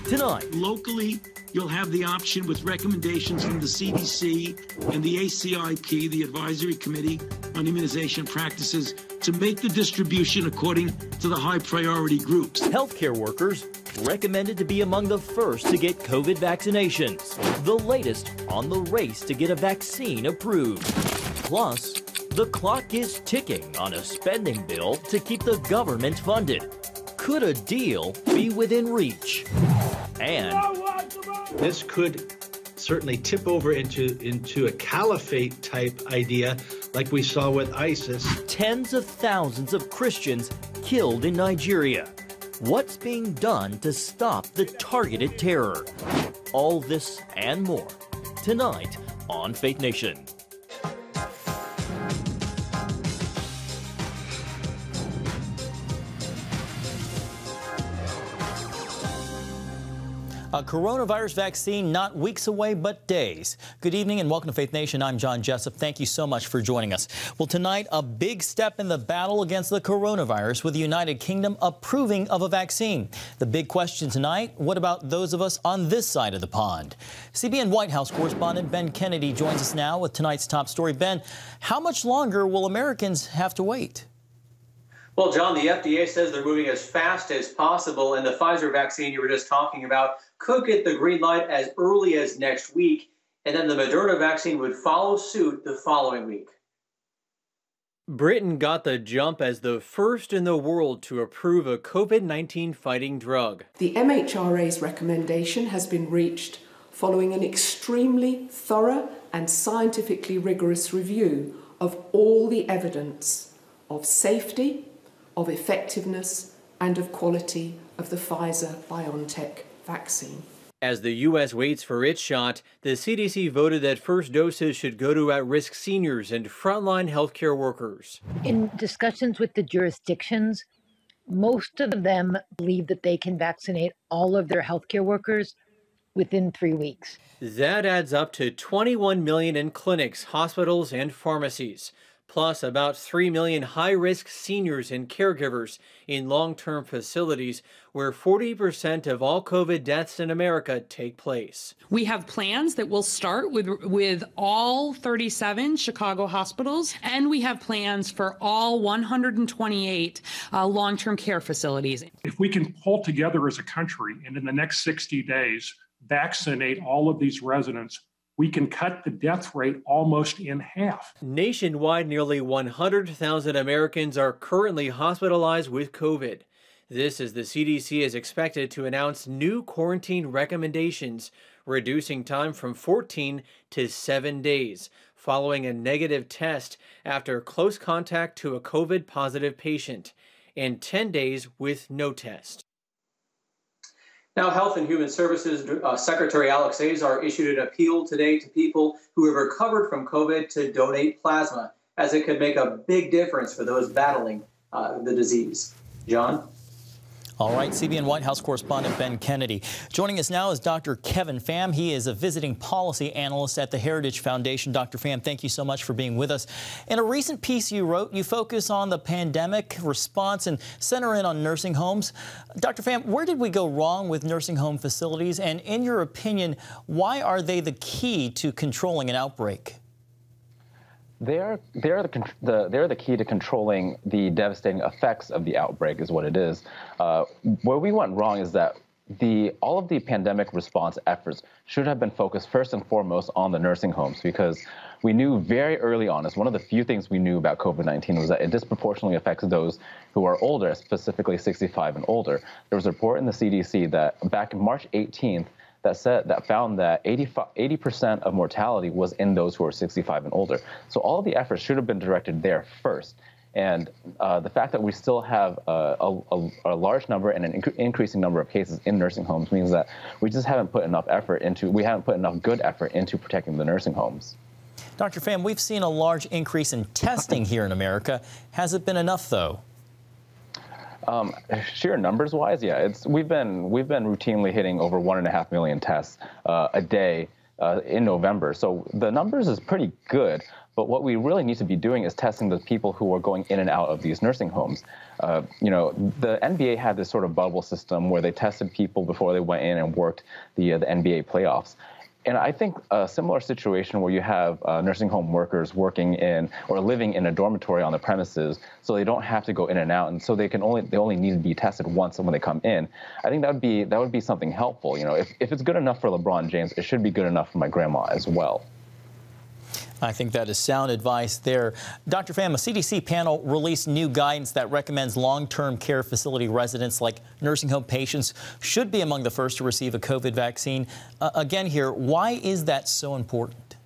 Tonight, locally, you'll have the option with recommendations from the CDC and the ACIP, the Advisory Committee on Immunization Practices, to make the distribution according to the high priority groups. Healthcare workers recommended to be among the first to get COVID vaccinations. The latest on the race to get a vaccine approved. Plus, the clock is ticking on a spending bill to keep the government funded. Could a deal be within reach? And this could certainly tip over into a caliphate type idea like we saw with ISIS. Tens of thousands of Christians killed in Nigeria. What's being done to stop the targeted terror? All this and more tonight on Faith Nation. A coronavirus vaccine not weeks away, but days. Good evening and welcome to Faith Nation. I'm John Jessup. Thank you so much for joining us. Well, tonight, a big step in the battle against the coronavirus with the United Kingdom approving of a vaccine. The big question tonight, what about those of us on this side of the pond? CBN White House correspondent Ben Kennedy joins us now with tonight's top story. Ben, how much longer will Americans have to wait? Well, John, the FDA says they're moving as fast as possible, and the Pfizer vaccine you were just talking about could get the green light as early as next week, and then the Moderna vaccine would follow suit the following week. Britain got the jump as the first in the world to approve a COVID-19 fighting drug. The MHRA's recommendation has been reached following an extremely thorough and scientifically rigorous review of all the evidence of safety, of effectiveness, and of quality of the Pfizer-BioNTech vaccine. As the U.S. waits for its shot, the CDC voted that first doses should go to at-risk seniors and frontline healthcare workers. In discussions with the jurisdictions, most of them believe that they can vaccinate all of their healthcare workers within 3 weeks. That adds up to 21 million in clinics, hospitals, and pharmacies, plus about 3 million high-risk seniors and caregivers in long-term facilities where 40% of all COVID deaths in America take place. We have plans that will start with all 37 Chicago hospitals, and we have plans for all 128 long-term care facilities. If we can pull together as a country and in the next 60 days vaccinate all of these residents, we can cut the death rate almost in half. Nationwide, nearly 100,000 Americans are currently hospitalized with COVID. This as the CDC is expected to announce new quarantine recommendations, reducing time from 14 to 7 days, following a negative test after close contact to a COVID-positive patient, and 10 days with no test. Now, Health and Human Services Secretary Alex Azar issued an appeal today to people who have recovered from COVID to donate plasma, as it could make a big difference for those battling the disease. John? All right, CBN White House correspondent Ben Kennedy. Joining us now is Dr. Kevin Pham. He is a visiting policy analyst at the Heritage Foundation. Dr. Pham, thank you so much for being with us. In a recent piece you wrote, you focus on the pandemic response and center in on nursing homes. Dr. Pham, where did we go wrong with nursing home facilities? And in your opinion, why are they the key to controlling an outbreak? They're the key to controlling the devastating effects of the outbreak is what it is. Where we went wrong is that all of the pandemic response efforts should have been focused first and foremost on the nursing homes, because we knew very early on, as one of the few things we knew about COVID-19 was that it disproportionately affects those who are older, specifically 65 and older. There was a report in the CDC that back in March 18th that found that 80% of mortality was in those who are 65 and older. So all of the efforts should have been directed there first. And the fact that we still have a large number and an increasing number of cases in nursing homes means that we just haven't put enough good effort into protecting the nursing homes. Dr. Pham, we've seen a large increase in testing here in America. Has it been enough, though? Sheer numbers-wise, yeah, we've been routinely hitting over 1.5 million tests a day in November. So the numbers is pretty good. But what we really need to be doing is testing the people who are going in and out of these nursing homes. You know, the NBA had this sort of bubble system where they tested people before they went in and worked the NBA playoffs. And I think a similar situation where you have nursing home workers working in or living in a dormitory on the premises, so they don't have to go in and out, and so they only need to be tested once when they come in. I think that would be something helpful. You know, if it's good enough for LeBron James, it should be good enough for my grandma as well. I think that is sound advice there. Dr. Pham, a CDC panel released new guidance that recommends long-term care facility residents like nursing home patients should be among the first to receive a COVID vaccine. Again here, why is that so important?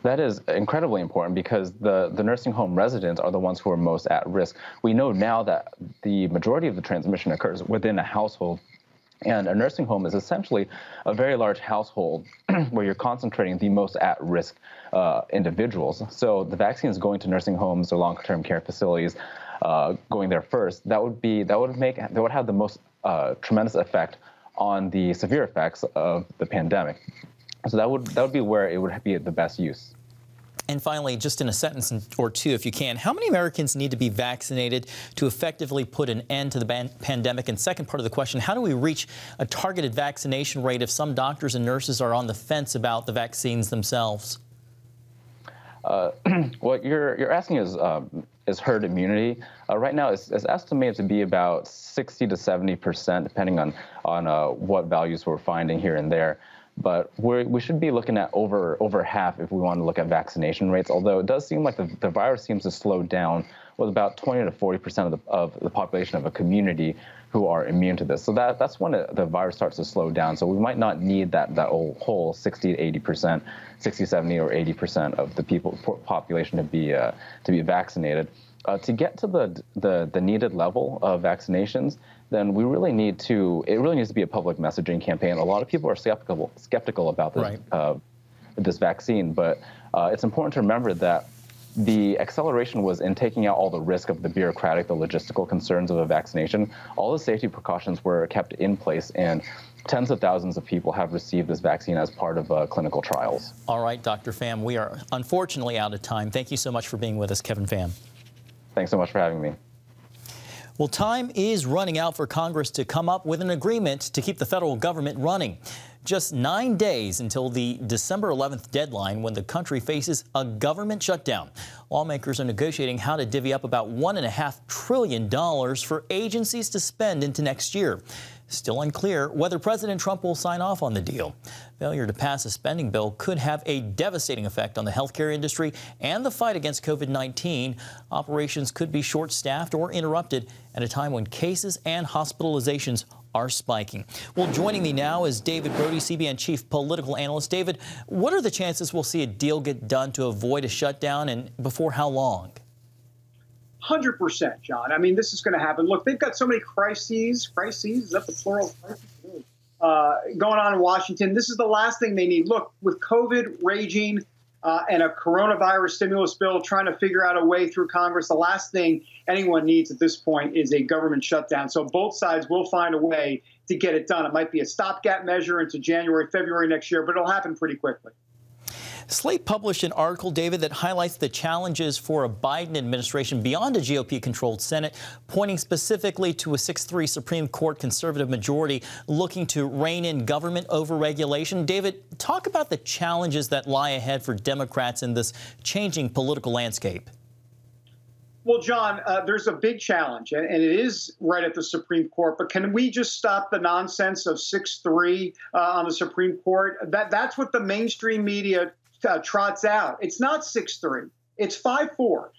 That is incredibly important because the nursing home residents are the ones who are most at risk. We know now that the majority of the transmission occurs within a household. And a nursing home is essentially a very large household where you're concentrating the most at-risk individuals. So the vaccines going to nursing homes or long-term care facilities, going there first, that would have the most tremendous effect on the severe effects of the pandemic. So that would be where it would be the best use. And finally, just in a sentence or two, if you can, how many Americans need to be vaccinated to effectively put an end to the pandemic? And second part of the question, how do we reach a targeted vaccination rate if some doctors and nurses are on the fence about the vaccines themselves? What you're asking is herd immunity. Right now, it's estimated to be about 60 to 70%, depending on what values we're finding here and there. But we should be looking at over half if we want to look at vaccination rates, although it does seem like the virus seems to slow down with about 20 to 40% of the population of a community who are immune to this. So that's when the virus starts to slow down. So we might not need that whole 60 to 80%, 60, 70, or 80% of the population to be vaccinated. To get to the needed level of vaccinations, then it really needs to be a public messaging campaign. A lot of people are skeptical about this, right. This vaccine, but it's important to remember that the acceleration was in taking out all the risk of the bureaucratic, the logistical concerns of a vaccination. All the safety precautions were kept in place, and tens of thousands of people have received this vaccine as part of clinical trials. All right, Dr. Pham, we are unfortunately out of time. Thank you so much for being with us, Kevin Pham. Thanks so much for having me. Well, time is running out for Congress to come up with an agreement to keep the federal government running. Just 9 days until the December 11th deadline when the country faces a government shutdown. Lawmakers are negotiating how to divvy up about $1.5 trillion for agencies to spend into next year. Still unclear whether President Trump will sign off on the deal. Failure to pass a spending bill could have a devastating effect on the healthcare industry and the fight against COVID-19. Operations could be short-staffed or interrupted at a time when cases and hospitalizations are spiking. Well, joining me now is David Brody, CBN chief political analyst. David, what are the chances we'll see a deal get done to avoid a shutdown, and before how long? 100%, John. I mean, this is going to happen. Look, they've got so many crises, is that the plural? Going on in Washington. This is the last thing they need. Look, with COVID raging and a coronavirus stimulus bill trying to figure out a way through Congress, the last thing anyone needs at this point is a government shutdown. So both sides will find a way to get it done. It might be a stopgap measure into January, February next year, but it'll happen pretty quickly. Slate published an article, David, that highlights the challenges for a Biden administration beyond a GOP-controlled Senate, pointing specifically to a 6-3 Supreme Court conservative majority looking to rein in government overregulation. David, talk about the challenges that lie ahead for Democrats in this changing political landscape. Well, John, there's a big challenge, and it is right at the Supreme Court. But can we just stop the nonsense of 6-3 on the Supreme Court? That's what the mainstream media trots out. It's not 6-3. It's 5-4.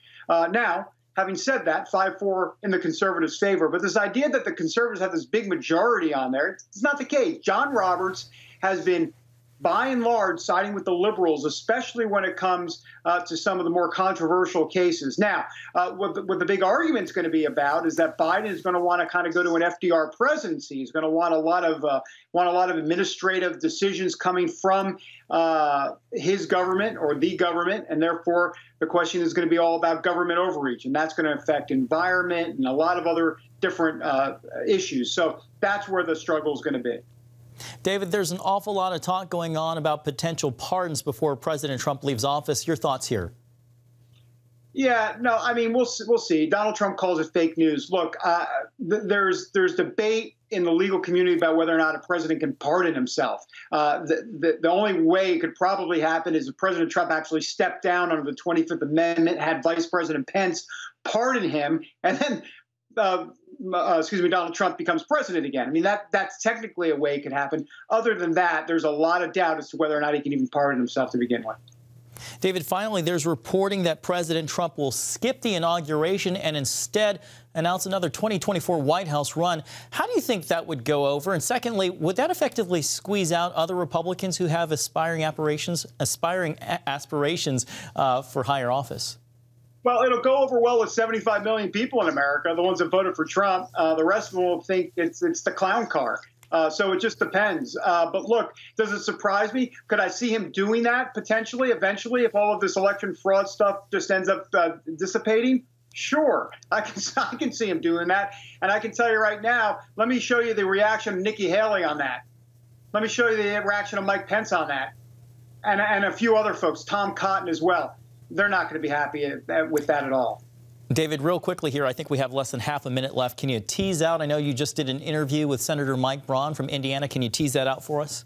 Now, having said that, 5-4 in the conservatives' favor. But this idea that the conservatives have this big majority on there, it's not the case. John Roberts has been, by and large, siding with the liberals, especially when it comes to some of the more controversial cases. Now, what the big argument's going to be about is that Biden is going to want to kind of go to an FDR presidency. He's going to want a lot of administrative decisions coming from his government or the government, and therefore the question is going to be all about government overreach, and that's going to affect environment and a lot of other different issues. So that's where the struggle is going to be. David, there's an awful lot of talk going on about potential pardons before President Trump leaves office. Your thoughts here? Yeah, no, I mean, we'll see. Donald Trump calls it fake news. Look, there's debate in the legal community about whether or not a president can pardon himself. The only way it could probably happen is if President Trump actually stepped down under the 25th Amendment, had Vice President Pence pardon him, and then Donald Trump becomes president again. I mean, that's technically a way it could happen. Other than that, there's a lot of doubt as to whether or not he can even pardon himself to begin with. David, finally, there's reporting that President Trump will skip the inauguration and instead announce another 2024 White House run. How do you think that would go over? And secondly, would that effectively squeeze out other Republicans who have aspiring aspirations for higher office? Well, it'll go over well with 75 million people in America, the ones that voted for Trump. The rest of them will think it's the clown car. So it just depends. But look, does it surprise me? Could I see him doing that potentially, eventually, if all of this election fraud stuff just ends up dissipating? Sure, I can see him doing that. And I can tell you right now, let me show you the reaction of Nikki Haley on that. Let me show you the reaction of Mike Pence on that. And a few other folks, Tom Cotton as well. They're not going to be happy with that at all. David, real quickly here, I think we have less than half a minute left. Can you tease out, I know you just did an interview with Senator Mike Braun from Indiana. Can you tease that out for us?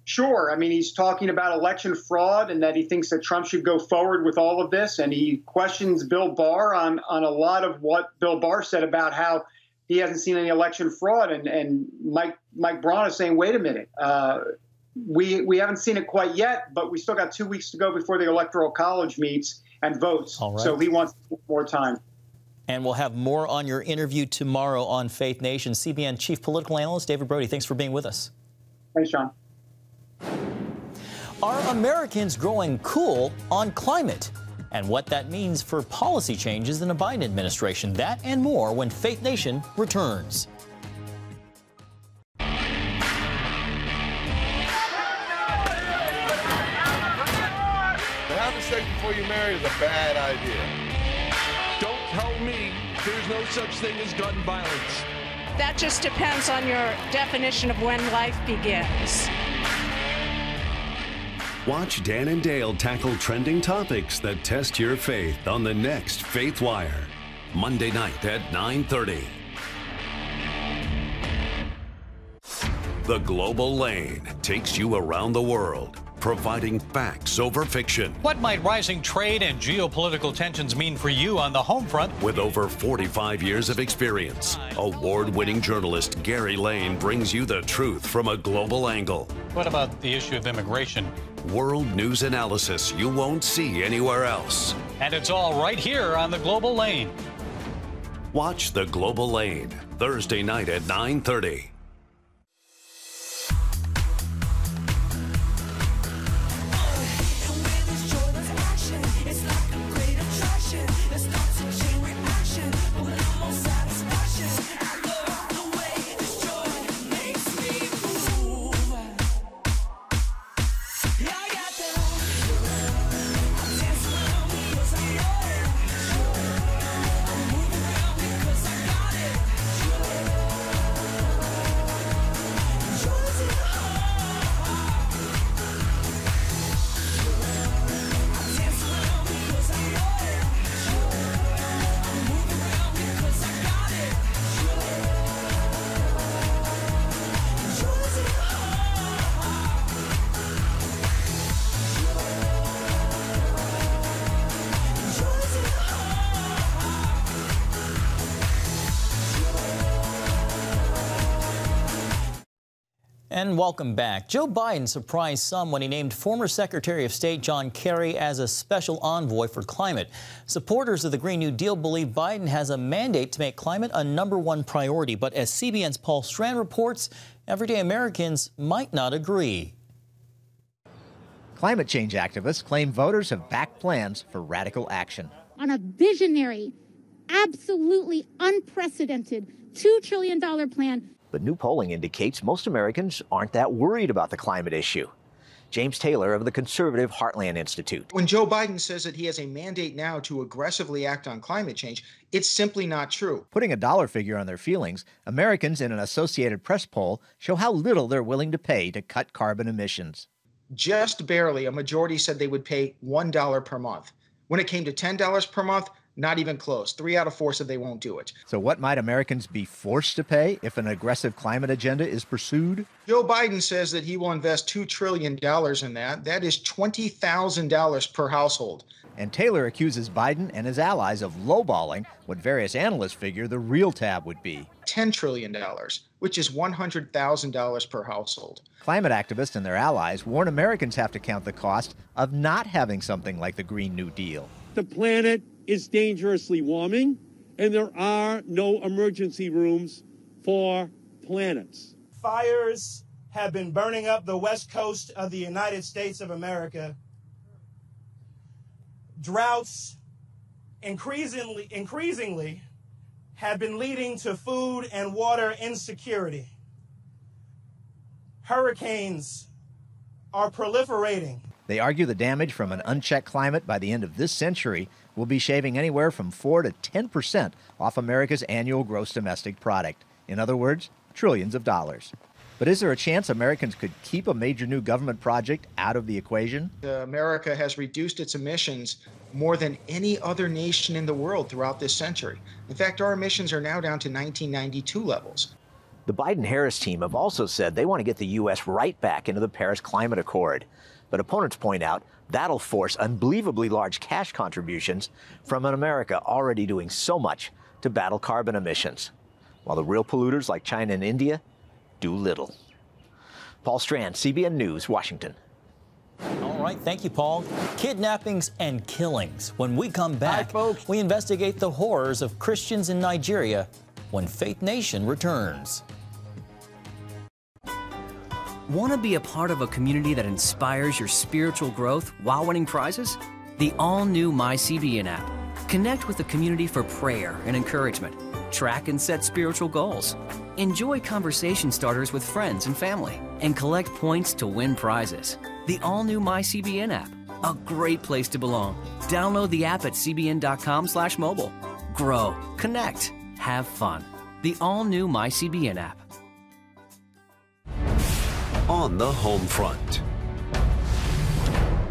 Sure. I mean, he's talking about election fraud and that he thinks that Trump should go forward with all of this. And he questions Bill Barr on a lot of what Bill Barr said about how he hasn't seen any election fraud. And Mike Braun is saying, wait a minute, we haven't seen it quite yet, but we still got 2 weeks to go before the Electoral College meets and votes. All right. So he wants more time. And we'll have more on your interview tomorrow on Faith Nation. CBN Chief Political Analyst David Brody, thanks for being with us. Thanks, John. Are Americans growing cool on climate? And what that means for policy changes in the Biden administration. That and more when Faith Nation returns. Having sex before you marry is a bad idea. Don't tell me there's no such thing as gun violence. That just depends on your definition of when life begins. Watch Dan and Dale tackle trending topics that test your faith on the next Faith Wire, Monday night at 9:30. The Global Lane takes you around the world, providing facts over fiction. What might rising trade and geopolitical tensions mean for you on the home front? With over 45 years of experience, award-winning journalist Gary Lane brings you the truth from a global angle. What about the issue of immigration? World news analysis you won't see anywhere else. And it's all right here on the Global Lane. Watch The Global Lane, Thursday night at 9:30. And welcome back. Joe Biden surprised some when he named former Secretary of State John Kerry as a special envoy for climate. Supporters of the Green New Deal believe Biden has a mandate to make climate a #1 priority. But as CBN's Paul Strand reports, everyday Americans might not agree. Climate change activists claim voters have backed plans for radical action. On a visionary, absolutely unprecedented $2 trillion plan. But new polling indicates most Americans aren't that worried about the climate issue. James Taylor of the conservative Heartland Institute. When Joe Biden says that he has a mandate now to aggressively act on climate change, it's simply not true. Putting a dollar figure on their feelings, Americans in an Associated Press poll show how little they're willing to pay to cut carbon emissions. Just barely, a majority said they would pay $1 per month. When it came to $10 per month, not even close. 3 out of 4 said they won't do it. So what might Americans be forced to pay if an aggressive climate agenda is pursued? Joe Biden says that he will invest $2 trillion in that. That is $20,000 per household. And Taylor accuses Biden and his allies of lowballing what various analysts figure the real tab would be. $10 trillion, which is $100,000 per household. Climate activists and their allies warn Americans have to count the cost of not having something like the Green New Deal. The planet is dangerously warming, and there are no emergency rooms for planets. Fires have been burning up the west coast of the United States of America. Droughts increasingly have been leading to food and water insecurity. Hurricanes are proliferating. They argue the damage from an unchecked climate by the end of this century will be shaving anywhere from 4 to 10% off America's annual gross domestic product. In other words, trillions of dollars. But is there a chance Americans could keep a major new government project out of the equation? America has reduced its emissions more than any other nation in the world throughout this century. In fact, our emissions are now down to 1992 levels. The Biden-Harris team have also said they want to get the U.S. right back into the Paris Climate Accord. But opponents point out that'll force unbelievably large cash contributions from an America already doing so much to battle carbon emissions, while the real polluters like China and India do little. Paul Strand, CBN News, Washington. All right, thank you, Paul. Kidnappings and killings. When we come back, we investigate the horrors of Christians in Nigeria when Faith Nation returns. Want to be a part of a community that inspires your spiritual growth while winning prizes? The all-new MyCBN app. Connect with the community for prayer and encouragement. Track and set spiritual goals. Enjoy conversation starters with friends and family. And collect points to win prizes. The all-new MyCBN app. A great place to belong. Download the app at cbn.com/mobile. Grow, connect, have fun. The all-new MyCBN app. On the home front.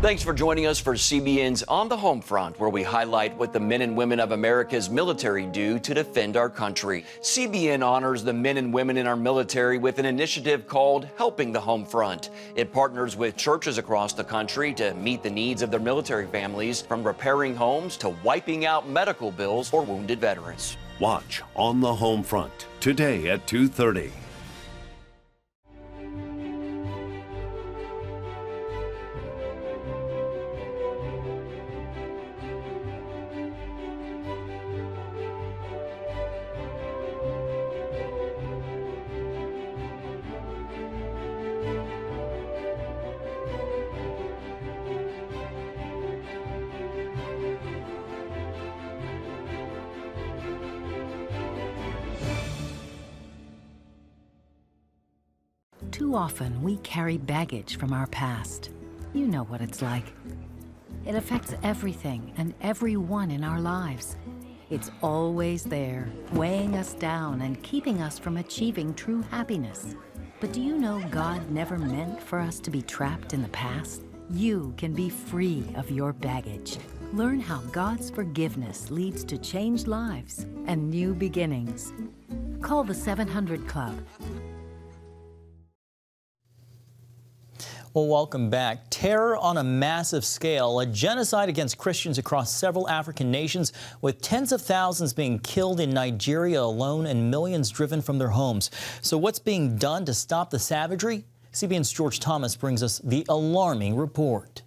Thanks for joining us for CBN's On the Home Front, where we highlight what the men and women of America's military do to defend our country. CBN honors the men and women in our military with an initiative called Helping the Home Front. It partners with churches across the country to meet the needs of their military families, from repairing homes to wiping out medical bills for wounded veterans. Watch On the Home Front today at 2:30. Too often, we carry baggage from our past. You know what it's like. It affects everything and everyone in our lives. It's always there, weighing us down and keeping us from achieving true happiness. But do you know God never meant for us to be trapped in the past? You can be free of your baggage. Learn how God's forgiveness leads to changed lives and new beginnings. Call the 700 Club. Well, welcome back. Terror on a massive scale, a genocide against Christians across several African nations, with tens of thousands being killed in Nigeria alone and millions driven from their homes. So what's being done to stop the savagery? CBN's George Thomas brings us the alarming report.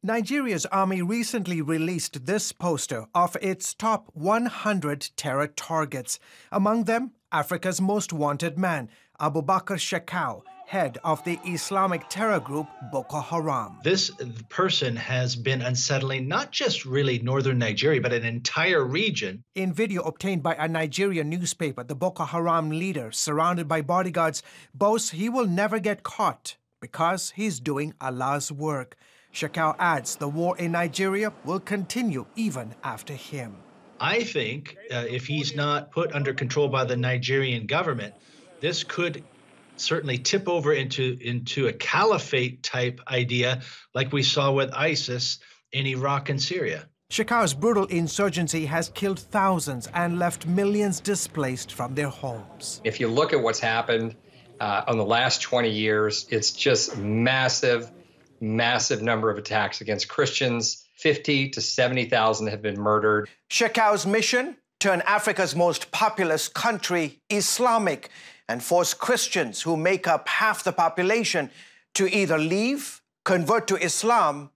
Nigeria's army recently released this poster of its top 100 terror targets. Among them, Africa's most wanted man, Abubakar Shekau, head of the Islamic terror group Boko Haram. This person has been unsettling not just really northern Nigeria, but an entire region. In video obtained by a Nigerian newspaper, the Boko Haram leader, surrounded by bodyguards, boasts he will never get caught because he's doing Allah's work. Shekau adds the war in Nigeria will continue even after him. I think if he's not put under control by the Nigerian government, this could certainly tip over into a caliphate type idea like we saw with ISIS in Iraq and Syria. Shekau's brutal insurgency has killed thousands and left millions displaced from their homes. If you look at what's happened on the last 20 years, it's just massive number of attacks against Christians. 50 to 70,000 have been murdered. Shekau's mission? Turn Africa's most populous country Islamic and force Christians who make up half the population to either leave, convert to Islam,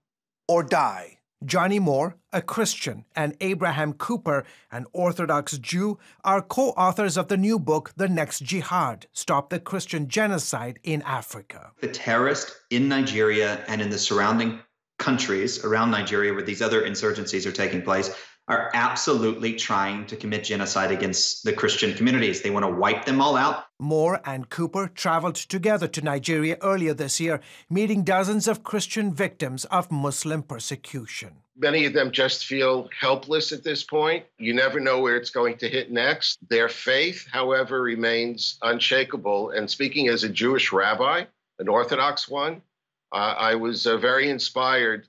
or die. Johnny Moore, a Christian, and Abraham Cooper, an Orthodox Jew, are co-authors of the new book, The Next Jihad, Stop the Christian Genocide in Africa. The terrorists in Nigeria and in the surrounding countries around Nigeria where these other insurgencies are taking place are absolutely trying to commit genocide against the Christian communities. They want to wipe them all out. Moore and Cooper traveled together to Nigeria earlier this year, meeting dozens of Christian victims of Muslim persecution. Many of them just feel helpless at this point. You never know where it's going to hit next. Their faith, however, remains unshakable. And speaking as a Jewish rabbi, an Orthodox one, I was very inspired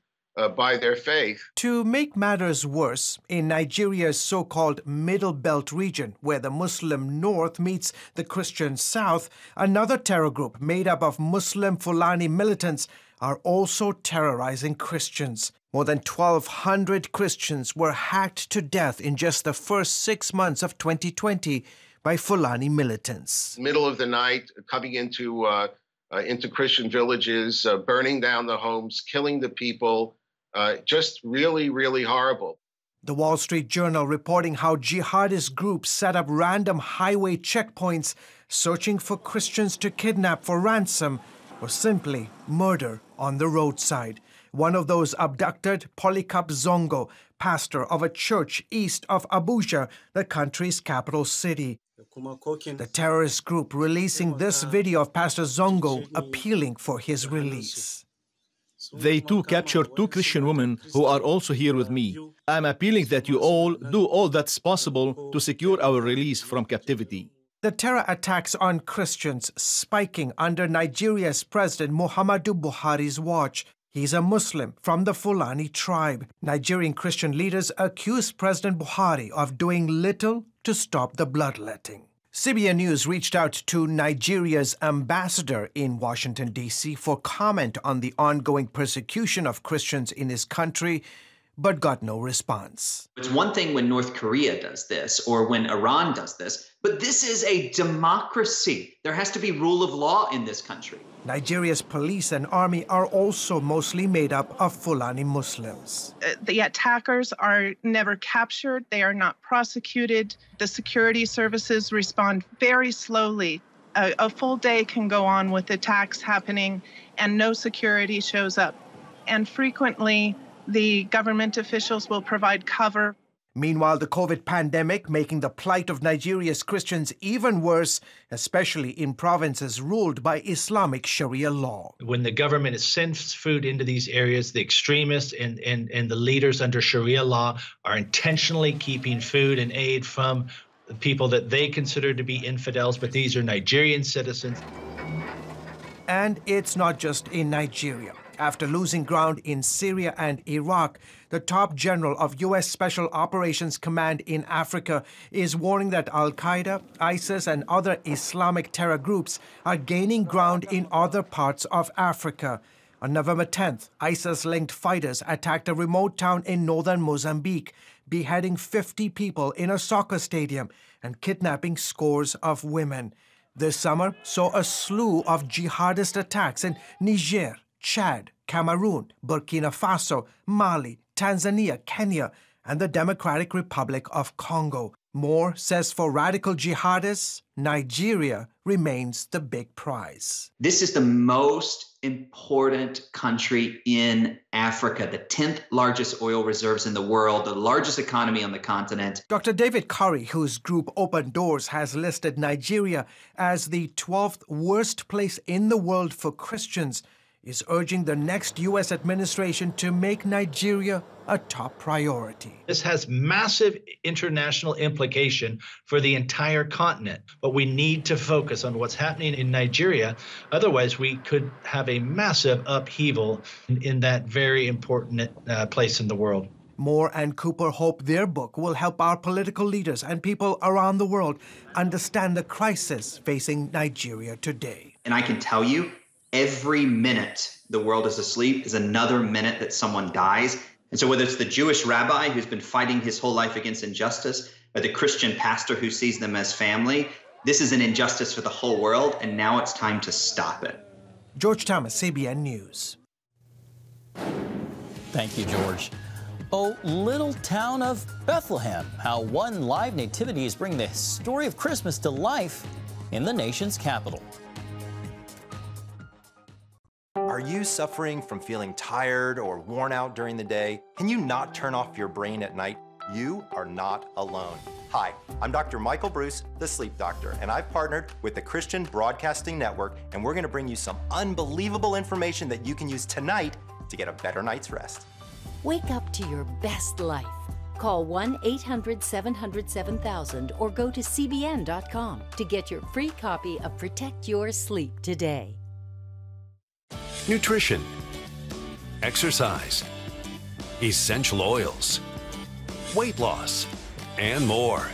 by their faith. To make matters worse, in Nigeria's so-called Middle Belt region, where the Muslim North meets the Christian South, another terror group made up of Muslim Fulani militants are also terrorizing Christians. More than 1,200 Christians were hacked to death in just the first 6 months of 2020 by Fulani militants. Middle of the night, coming into Christian villages, burning down the homes, killing the people. Just really, really horrible. The Wall Street Journal reporting how jihadist groups set up random highway checkpoints searching for Christians to kidnap for ransom or simply murder on the roadside. One of those abducted, Polycarp Zongo, pastor of a church east of Abuja, the country's capital city. The terrorist group releasing this video of Pastor Zongo appealing for his release. They too captured 2 Christian women who are also here with me. I'm appealing that you all do all that's possible to secure our release from captivity. The terror attacks on Christians spiking under Nigeria's President Muhammadu Buhari's watch. He's a Muslim from the Fulani tribe. Nigerian Christian leaders accuse President Buhari of doing little to stop the bloodletting. CBN News reached out to Nigeria's ambassador in Washington, D.C. for comment on the ongoing persecution of Christians in his country, but got no response. It's one thing when North Korea does this or when Iran does this, but this is a democracy. There has to be rule of law in this country. Nigeria's police and army are also mostly made up of Fulani Muslims. The attackers are never captured. They are not prosecuted. The security services respond very slowly. A full day can go on with attacks happening and no security shows up. And frequently, the government officials will provide cover. Meanwhile, the COVID pandemic making the plight of Nigeria's Christians even worse, especially in provinces ruled by Islamic Sharia law. When the government sends food into these areas, the extremists and the leaders under Sharia law are intentionally keeping food and aid from the people that they consider to be infidels, but these are Nigerian citizens. And it's not just in Nigeria. After losing ground in Syria and Iraq, the top general of U.S. Special Operations Command in Africa is warning that Al-Qaeda, ISIS, and other Islamic terror groups are gaining ground in other parts of Africa. On November 10th, ISIS-linked fighters attacked a remote town in northern Mozambique, beheading 50 people in a soccer stadium and kidnapping scores of women. This summer saw a slew of jihadist attacks in Niger, Chad, Cameroon, Burkina Faso, Mali, Tanzania, Kenya, and the Democratic Republic of Congo. Moore says for radical jihadists, Nigeria remains the big prize. This is the most important country in Africa, the 10th largest oil reserves in the world, the largest economy on the continent. Dr. David Curry, whose group Open Doors has listed Nigeria as the 12th worst place in the world for Christians, is urging the next U.S. administration to make Nigeria a top priority. This has massive international implication for the entire continent, but we need to focus on what's happening in Nigeria. Otherwise, we could have a massive upheaval in that very important place in the world. Moore and Cooper hope their book will help our political leaders and people around the world understand the crisis facing Nigeria today. And I can tell you, every minute the world is asleep is another minute that someone dies. And so whether it's the Jewish rabbi who's been fighting his whole life against injustice, or the Christian pastor who sees them as family, this is an injustice for the whole world, and now it's time to stop it. George Thomas, CBN News. Thank you, George. Oh, little town of Bethlehem, how one live nativity is bringing the story of Christmas to life in the nation's capital. Are you suffering from feeling tired or worn out during the day? Can you not turn off your brain at night? You are not alone. Hi, I'm Dr. Michael Bruce, the Sleep Doctor, and I've partnered with the Christian Broadcasting Network, and we're going to bring you some unbelievable information that you can use tonight to get a better night's rest. Wake up to your best life. Call 1-800-700-7000 or go to cbn.com to get your free copy of Protect Your Sleep today. Nutrition, exercise, essential oils, weight loss, and more.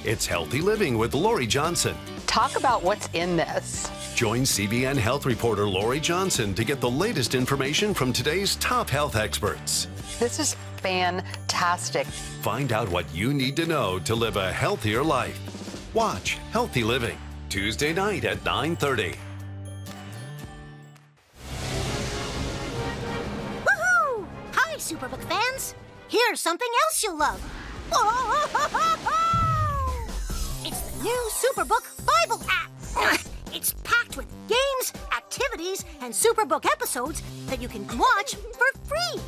It's Healthy Living with Lori Johnson. Talk about what's in this. Join CBN health reporter Lori Johnson to get the latest information from today's top health experts. This is fantastic. Find out what you need to know to live a healthier life. Watch Healthy Living, Tuesday night at 9:30. Superbook fans, here's something else you'll love. It's the new Superbook Bible app. It's packed with games, activities, and Superbook episodes that you can watch for free.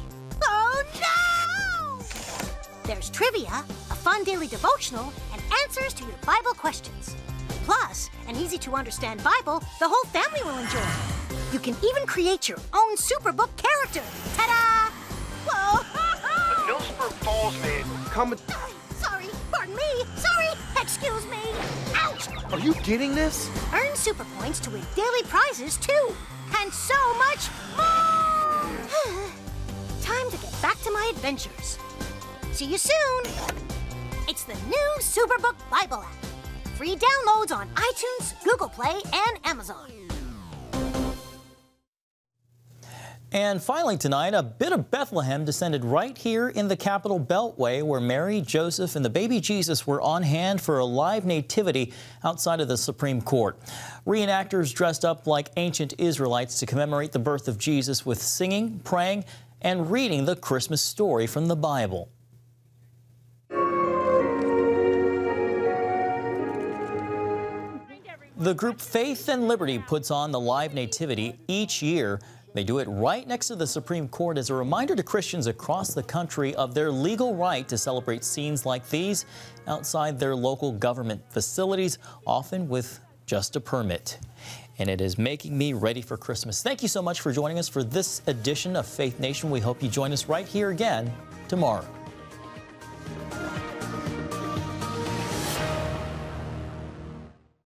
Oh no! There's trivia, a fun daily devotional, and answers to your Bible questions. Plus, an easy-to-understand Bible the whole family will enjoy. You can even create your own Superbook character. Ta-da! Whoa! Millsburg Falls man, come. Sorry, pardon me. Sorry, excuse me. Ouch! Are you getting this? Earn super points to win daily prizes too, and so much more. Time to get back to my adventures. See you soon. It's the new Superbook Bible app. Free downloads on iTunes, Google Play, and Amazon. And finally tonight, a bit of Bethlehem descended right here in the Capitol Beltway, where Mary, Joseph, and the baby Jesus were on hand for a live nativity outside of the Supreme Court. Reenactors dressed up like ancient Israelites to commemorate the birth of Jesus with singing, praying, and reading the Christmas story from the Bible. The group Faith and Liberty puts on the live nativity each year. They do it right next to the Supreme Court as a reminder to Christians across the country of their legal right to celebrate scenes like these outside their local government facilities, often with just a permit. And it is making me ready for Christmas. Thank you so much for joining us for this edition of Faith Nation. We hope you join us right here again tomorrow.